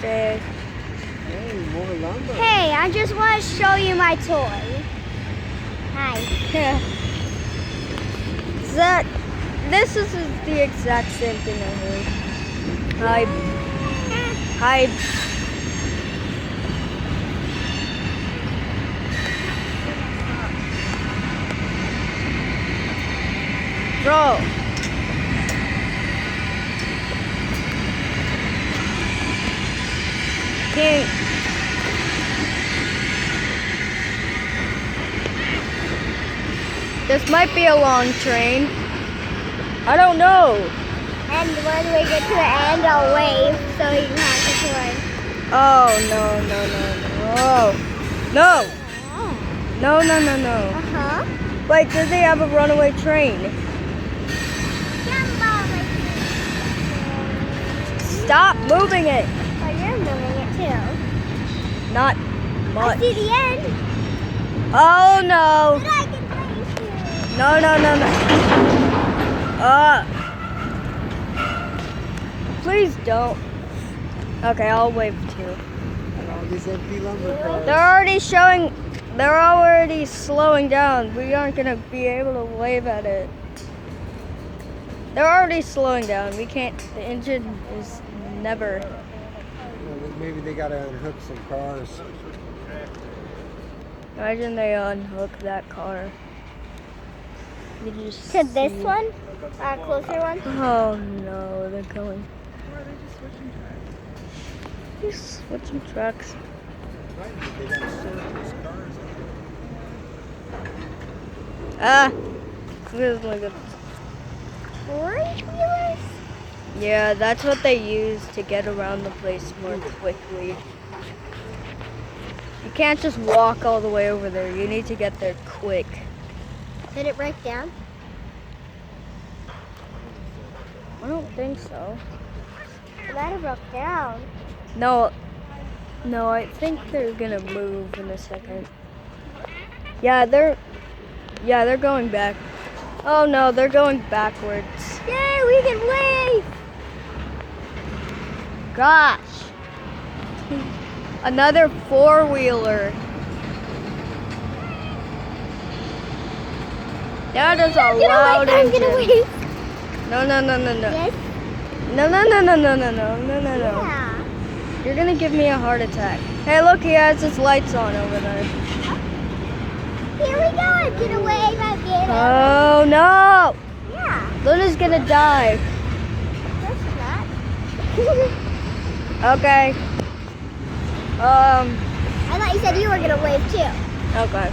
Hey, more lumber. Hey, I just want to show you my toy. Hi. this is the exact same thing I heard. Hi. Bro. King. This might be a long train. I don't know. And when we get to the end, I'll wave so you can have the toy. Oh, no. No. Uh-huh. Wait, do they have a runaway train? Stop moving it. Oh, you're moving it too. Not much. I see the end. Oh, no. But I can place it. No. Please don't. Okay, I'll wave too. And all these empty lumber cars. They're already slowing down. We aren't gonna be able to wave at it. They're already slowing down. We can't, the engine is never. Well, maybe they gotta unhook some cars. Imagine they unhook that car. You just To this see- one? Closer one? Oh no, they're going. Or are they just switching tracks? Just switching trucks. Right, but they gotta sort these cars This is like a, Three-wheelers? yeah, that's what they use to get around the place more quickly. You can't just walk all the way over there. You need to get there quick. Did it break down? I don't think so. It might have broke down. No, I think they're gonna move in a second. Yeah, they're going back. Oh no, they're going backwards. Yay, we can wave! Gosh. Another four-wheeler. That is a loud I'm engine. gonna wave. No. Yes? No. Yeah. You're gonna give me a heart attack. Hey, look, he has his lights on over there. Here we go. I'm gonna wave again. Oh no! Yeah. Luna's gonna die. That's not. Okay. I thought you said you were gonna wave too. Okay.